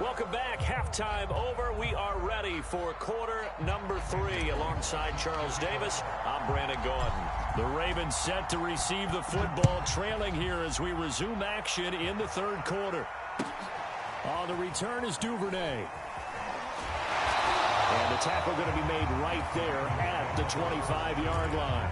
Welcome back. Halftime over. We are ready for quarter number 3. Alongside Charles Davis, I'm Brandon Gordon. The Ravens set to receive the football, trailing here as we resume action in the third quarter. On the return is Duvernay. And the tackle going to be made right there at the 25-yard line.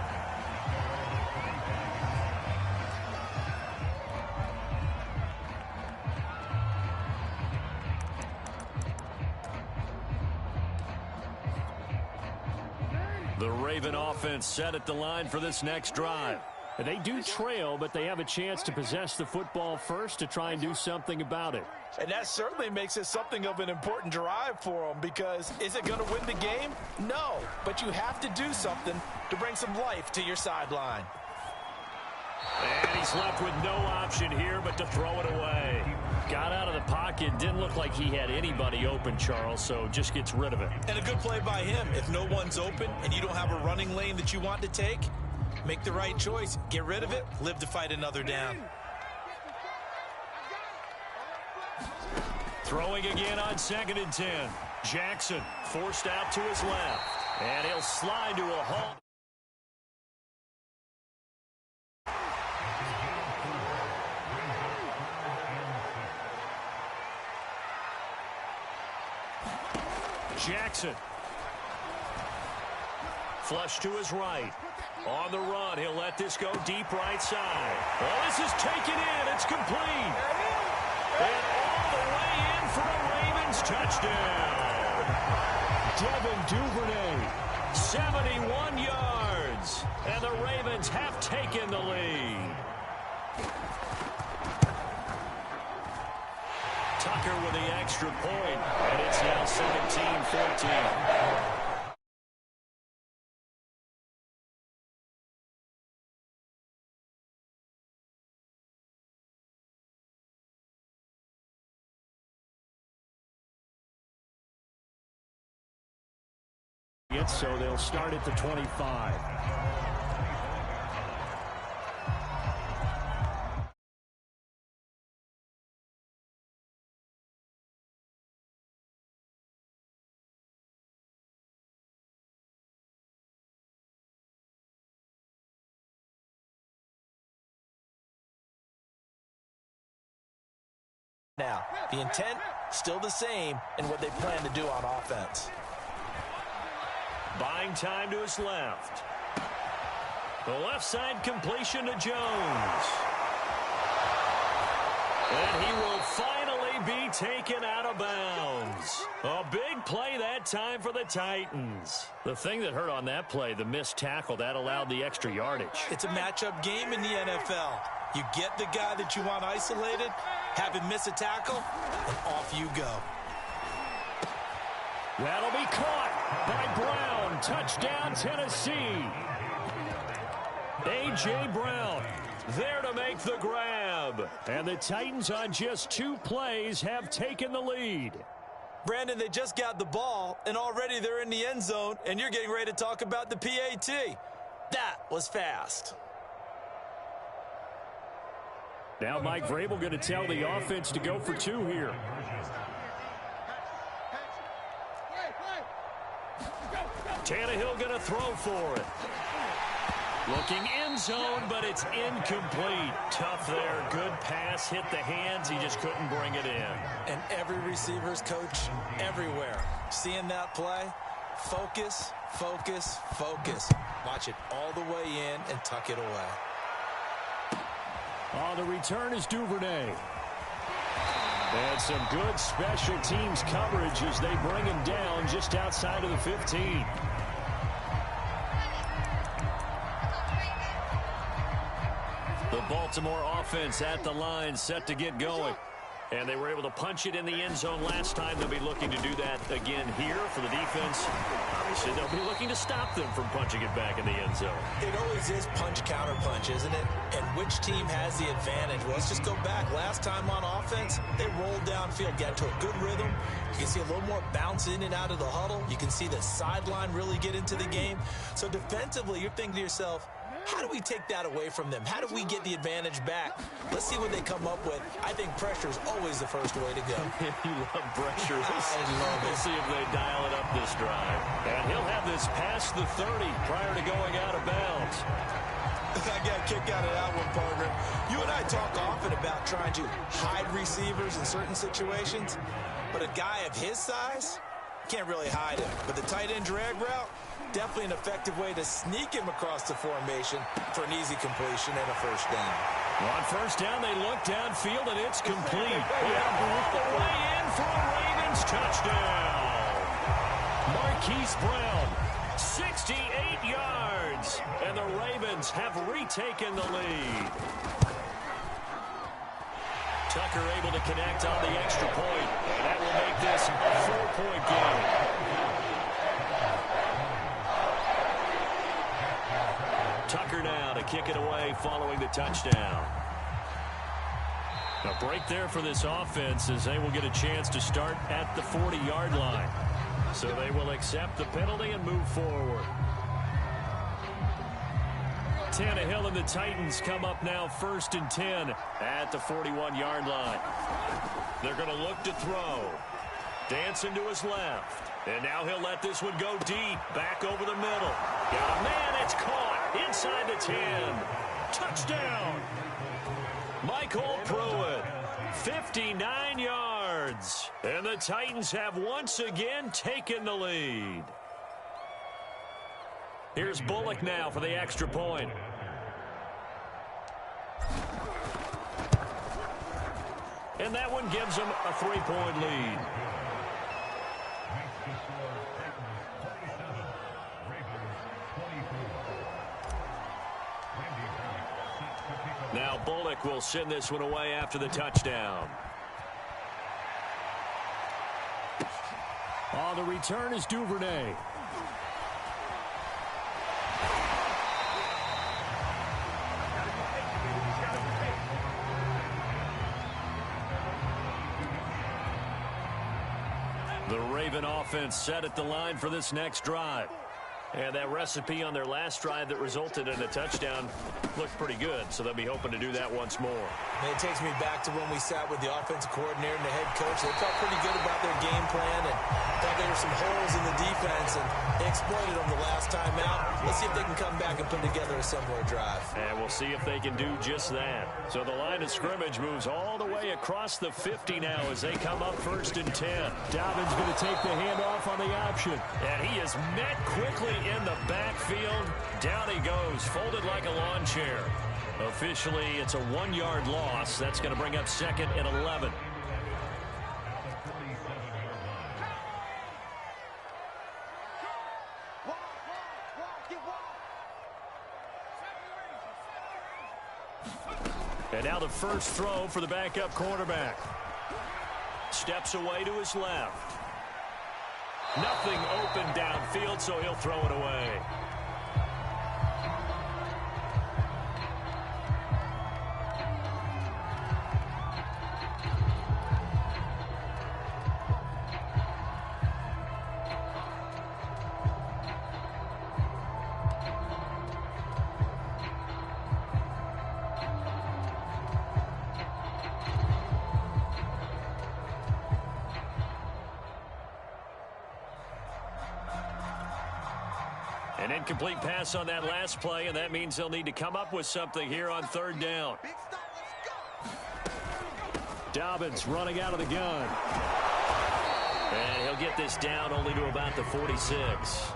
The Raven offense set at the line for this next drive. They do trail, but they have a chance to possess the football first to try and do something about it. And that certainly makes it something of an important drive for them, because is it going to win the game? No, but you have to do something to bring some life to your sideline. And he's left with no option here but to throw it away. Got out of the pocket. Didn't look like he had anybody open, Charles, so just gets rid of it. And a good play by him. If no one's open and you don't have a running lane that you want to take, make the right choice. Get rid of it. Live to fight another down. Throwing again on 2nd and 10. Jackson forced out to his left. And he'll slide to a halt. Jackson. Flush to his right. On the run, he'll let this go deep right side. Oh, this is taken in. It's complete. And all the way in for a Ravens touchdown. Devin Duvernay, 71 yards. And the Ravens have taken the lead. Tucker with the extra point, and it's now 17-14. So they'll start at the 25. Now, the intent still the same in what they plan to do on offense. Buying time to his left. The left side completion to Jones. And he will finally be taken out of bounds. A big play that time for the Titans. The thing that hurt on that play, the missed tackle, that allowed the extra yardage. It's a matchup game in the NFL. You get the guy that you want isolated, have him miss a tackle, and off you go. That'll be caught by Brown. Touchdown, Tennessee. A.J. Brown there to make the grab. And the Titans on just 2 plays have taken the lead. Brandon, they just got the ball, and already they're in the end zone, and you're getting ready to talk about the PAT. That was fast. Now Mike Vrabel going to tell the offense to go for 2 here. Tannehill going to throw for it. Looking end zone, but it's incomplete. Tough there. Good pass. Hit the hands. He just couldn't bring it in. And every receiver's coach everywhere. Seeing that play, focus, focus, focus. Watch it all the way in and tuck it away. On the return is Duvernay. And some good special teams coverage as they bring him down just outside of the 15. The Baltimore offense at the line, set to get going. And they were able to punch it in the end zone last time. They'll be looking to do that again here for the defense. Obviously, they'll be looking to stop them from punching it back in the end zone. It always is punch-counter-punch, isn't it? And which team has the advantage? Well, let's just go back. Last time on offense, they rolled downfield, got to a good rhythm. You can see a little more bounce in and out of the huddle. You can see the sideline really get into the game. So defensively, you're thinking to yourself, How do we take that away from them? How do we get the advantage back? Let's see what they come up with. I think pressure is always the first way to go. You love pressure. I love it. We'll see if they dial it up this drive. And he'll have this past the 30 prior to going out of bounds. I got a kick out of that one, partner. You and I talk often about trying to hide receivers in certain situations, but a guy of his size can't really hide him. But the tight end drag route, definitely an effective way to sneak him across the formation for an easy completion and a first down. On first down, they look downfield, and it's complete. And all the way in for a Ravens touchdown. Marquise Brown, 68 yards, and the Ravens have retaken the lead. Tucker able to connect on the extra point, and that will make this a 4-point game. Tucker now to kick it away following the touchdown. A break there for this offense as they will get a chance to start at the 40-yard line. So they will accept the penalty and move forward. Tannehill and the Titans come up now 1st and 10 at the 41-yard line. They're going to look to throw. Dancing to his left. And now he'll let this one go deep. Back over the middle. Got a man, it's caught. Inside the 10. Touchdown. Michael Pruitt. 59 yards. And the Titans have once again taken the lead. Here's Bullock now for the extra point. And that one gives them a 3-point lead. Now Bullock will send this one away after the touchdown. On the return is Duvernay. The Raven offense set at the line for this next drive. And that recipe on their last drive that resulted in a touchdown looked pretty good, so they'll be hoping to do that once more. And it takes me back to when we sat with the offensive coordinator and the head coach. They felt pretty good about their game plan and thought there were some holes in the defense, and they exploited them the last time out. Let's see if they can come back and put together a similar drive. And we'll see if they can do just that. So the line of scrimmage moves all the way across the 50 now as they come up 1st and 10. Dobbins going to take the handoff on the option. And he is met quickly in the backfield. Down he goes, folded like a lawn chair. Officially, it's a 1-yard loss. That's going to bring up 2nd and 11. And now the first throw for the backup quarterback. Steps away to his left. Nothing open downfield, so he'll throw it away. An incomplete pass on that last play, and that means they'll need to come up with something here on 3rd down. Dobbins running out of the gun. And he'll get this down only to about the 46.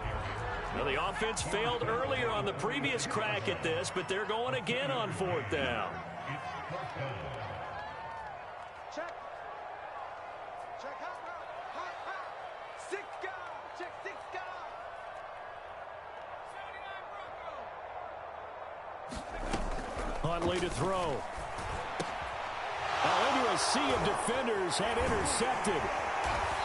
Now, the offense failed earlier on the previous crack at this, but they're going again on 4th down. Huntley to throw. Into a sea of defenders and intercepted.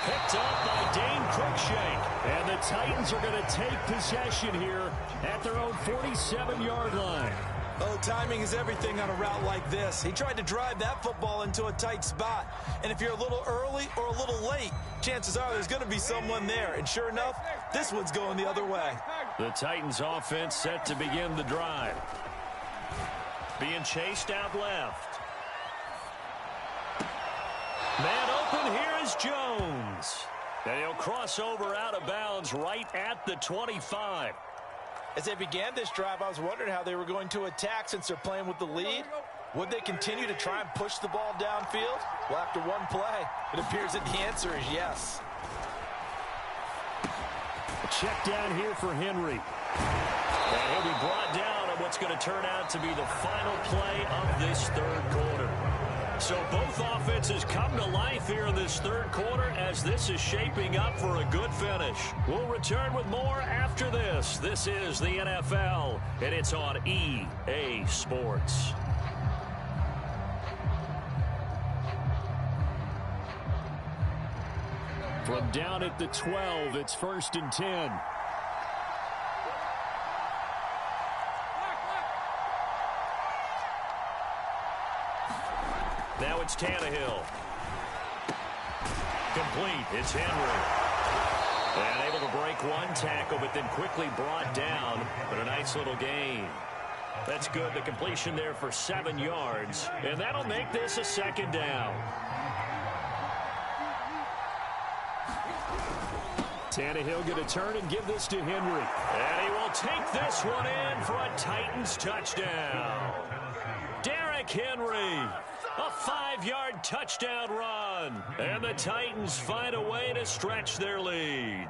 Picked up by Dane Cruikshank. And the Titans are going to take possession here at their own 47-yard line. Oh, timing is everything on a route like this. He tried to drive that football into a tight spot. And if you're a little early or a little late, chances are there's going to be someone there. And sure enough, this one's going the other way. The Titans offense set to begin the drive. Being chased out left. Man open, here is Jones. And he'll cross over out of bounds right at the 25. As they began this drive, I was wondering how they were going to attack since they're playing with the lead. Would they continue to try and push the ball downfield? Well, after one play, it appears that the answer is yes. Check down here for Henry. And he'll be brought down on what's going to turn out to be the final play of this third quarter. So both offenses come to life here in this third quarter as this is shaping up for a good finish. We'll return with more after this. This is the NFL, and it's on EA Sports. From down at the 12, it's 1st and 10. Now it's Tannehill. Complete. It's Henry. And able to break one tackle, but then quickly brought down. But a nice little gain. That's good. The completion there for 7 yards. And that'll make this a 2nd down. Tannehill going to turn and give this to Henry. And he will take this one in for a Titans touchdown. Derrick Henry. A 5-yard touchdown run. And the Titans find a way to stretch their lead.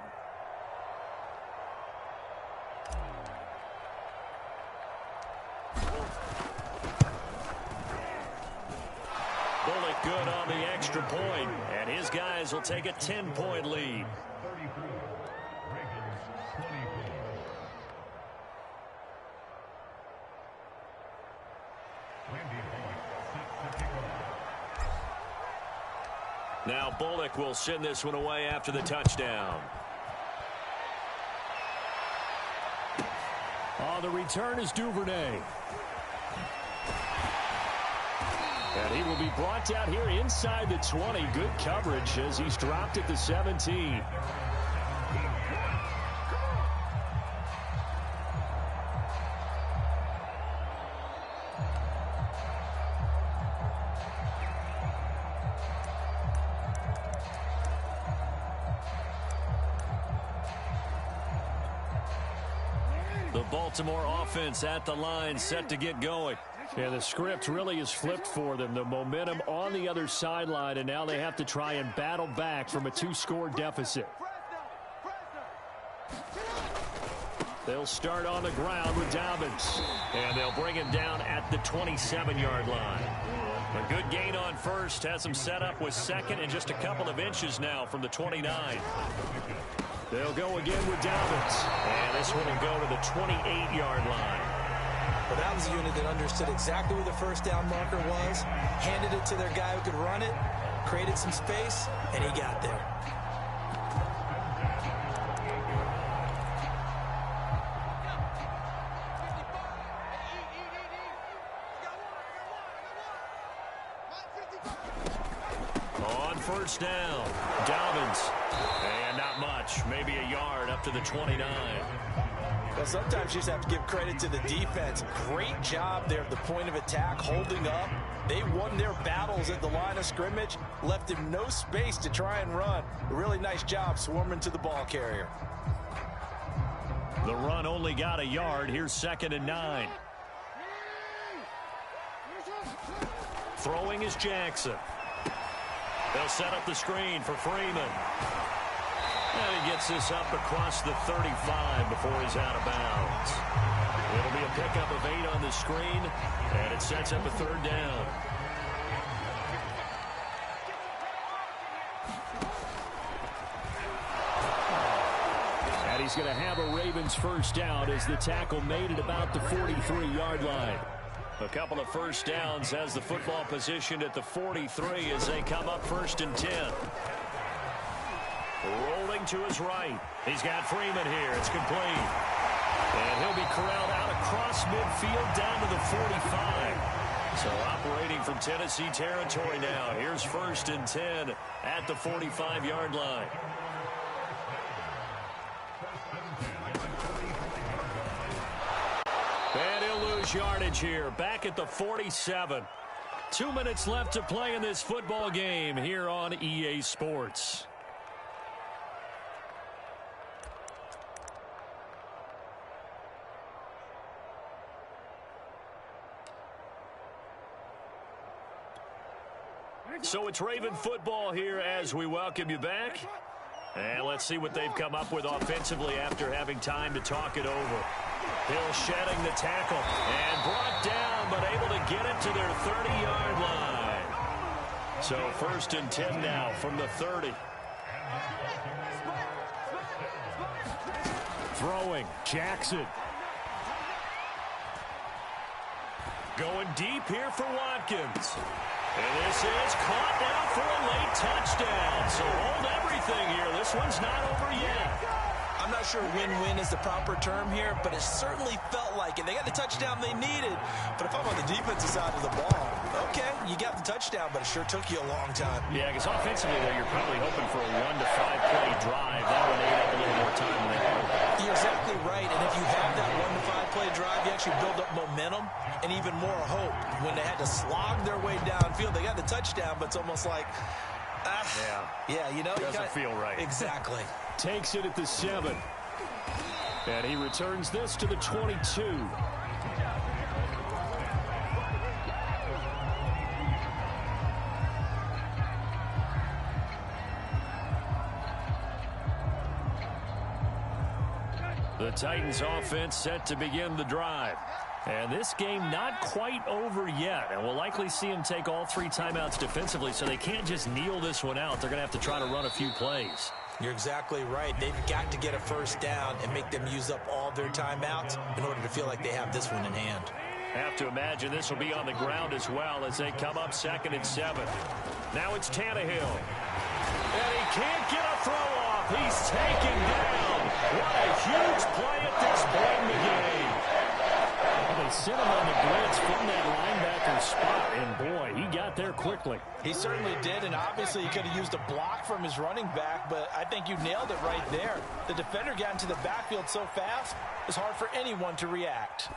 Bullock good on the extra point, and his guys will take a 10-point lead. Now Bullock will send this one away after the touchdown. On the return is Duvernay. And he will be brought down here inside the 20. Good coverage as he's dropped at the 17. The Baltimore offense at the line set to get going. And the script really is flipped for them. The momentum on the other sideline, and now they have to try and battle back from a 2-score deficit. They'll start on the ground with Dobbins. And they'll bring him down at the 27-yard line. A good gain on first. Has him set up with 2nd and just a couple of inches now from the 29. They'll go again with Dobbins. And this one will go to the 28-yard line. Well, that was a unit that understood exactly where the first down marker was, handed it to their guy who could run it, created some space, and he got there. On first down, Dobbins. And not much, maybe a yard up to the 29. Well, sometimes you just have to give credit to the defense. Great job there at the point of attack, holding up. They won their battles at the line of scrimmage, left him no space to try and run. A really nice job swarming to the ball carrier. The run only got a yard. Here's 2nd and 9. Throwing is Jackson. They'll set up the screen for Freeman. And he gets this up across the 35 before he's out of bounds. It'll be a pickup of 8 on the screen, and it sets up a 3rd down. And he's going to have a Ravens first down as the tackle made at about the 43-yard line. A couple of first downs has the football positioned at the 43 as they come up 1st and 10. Rolling to his right. He's got Freeman here. It's complete. And he'll be corralled out across midfield down to the 45. So operating from Tennessee territory now. Here's 1st and 10 at the 45-yard line. push yardage here, back at the 47. 2 minutes left to play in this football game here on EA Sports. So it's Raven football here as we welcome you back. And let's see what they've come up with offensively after having time to talk it over. Hill shedding the tackle and brought down, but able to get it to their 30-yard line. So 1st and 10 now from the 30. Throwing, Jackson. Going deep here for Watkins. And this is caught now for a late touchdown. So hold everything here. This one's not over yet. I'm not sure win-win is the proper term here, but it certainly felt like it. They got the touchdown they needed. But if I'm on the defensive side of the ball, okay, you got the touchdown, but it sure took you a long time. Yeah, because offensively, though, you're probably hoping for a 1 to 5 play drive. That would ate up a little more time than they hoped. You're exactly right, and if you have that 1 to 5 play drive, you actually build up momentum and even more hope. When they had to slog their way downfield, they got the touchdown, but it's almost like, yeah, you know, doesn't feel right. Exactly. Takes it at the 7. And he returns this to the 22. The Titans offense set to begin the drive. And this game not quite over yet. And we'll likely see them take all 3 timeouts defensively, so they can't just kneel this one out. They're going to have to try to run a few plays. You're exactly right. They've got to get a first down and make them use up all their timeouts in order to feel like they have this one in hand. Have to imagine this will be on the ground as well as they come up 2nd and 7. Now it's Tannehill. And he can't get a throw off. He's taken down. What a huge play at this point in the game. Well, they sent him on the blitz from that linebacker spot, and boy, he got there quickly. He certainly did, and obviously he could have used a block from his running back, but I think you nailed it right there. The defender got into the backfield so fast, it's hard for anyone to react.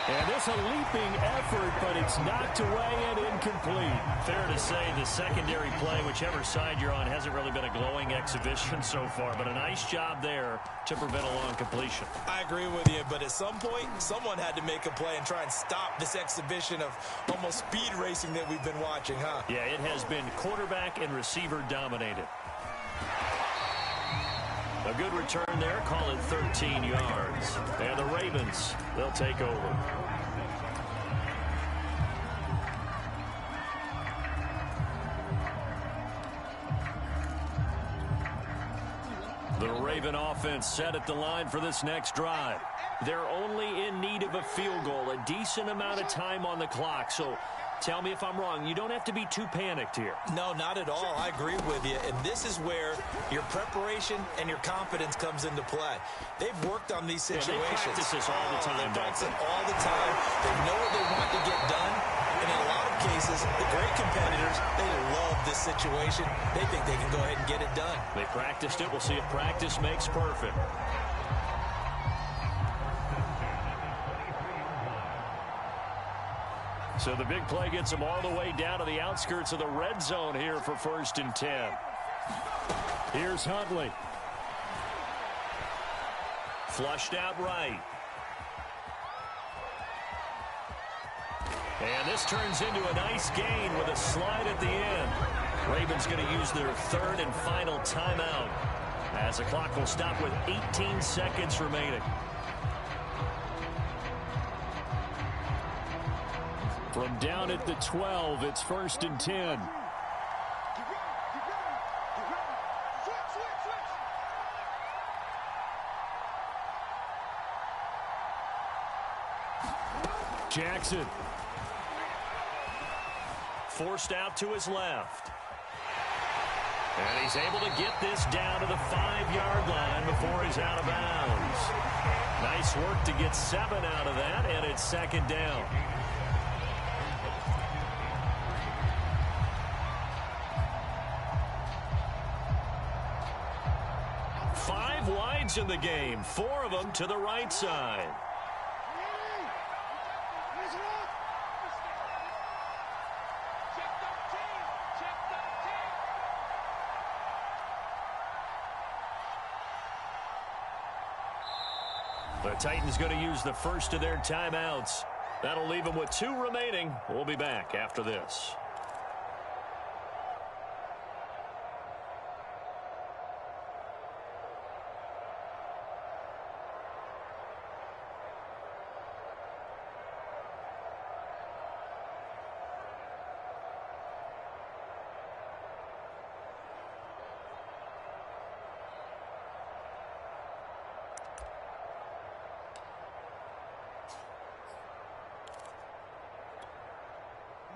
And this a leaping effort, but it's knocked away and incomplete. Fair to say the secondary play, whichever side you're on, hasn't really been a glowing exhibition so far, but a nice job there to prevent a long completion. I agree with you, but at some point, someone had to make a play and try and stop this exhibition of almost speed racing that we've been watching, huh? Yeah, it has been quarterback and receiver dominated. A good return there, call it 13 yards. And the Ravens, they'll take over. The Raven offense set at the line for this next drive. They're only in need of a field goal, a decent amount of time on the clock. So tell me if I'm wrong. You don't have to be too panicked here. No, not at all. I agree with you. And this is where your preparation and your confidence comes into play. They've worked on these situations. Yeah, they practice this all the time. They practice it all the time. They know what they want to get done. And in a lot of cases, the great competitors, they love this situation. They think they can go ahead and get it done. They practiced it. We'll see if practice makes perfect. So the big play gets them all the way down to the outskirts of the red zone here for 1st and 10. Here's Huntley. Flushed out right. And this turns into a nice gain with a slide at the end. Ravens going to use their 3rd and final timeout as the clock will stop with 18 seconds remaining. From down at the 12, it's 1st and 10. Jackson. Forced out to his left. And he's able to get this down to the 5-yard line before he's out of bounds. Nice work to get 7 out of that, and it's 2nd down. Five wides in the game, 4 of them to the right side. The Titans going to use the first of their timeouts. That'll leave them with 2 remaining. We'll be back after this.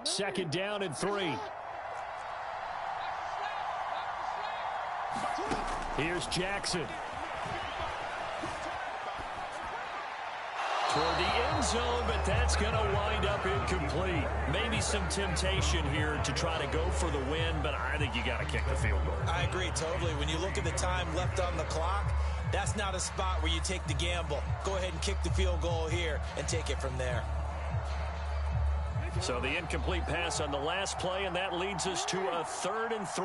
Second down and 3. Here's Jackson. Toward the end zone, but that's going to wind up incomplete. Maybe some temptation here to try to go for the win, but I think you got to kick the field goal. I agree totally. When you look at the time left on the clock, that's not a spot where you take the gamble. Go ahead and kick the field goal here and take it from there. So the incomplete pass on the last play, and that leads us to a 3rd and 3.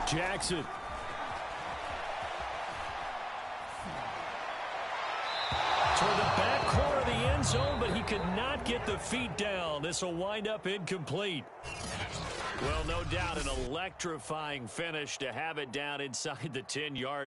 Jackson. Toward the back corner of the end zone, but he could not get the feet down. This will wind up incomplete. Well, no doubt an electrifying finish to have it down inside the 10-yard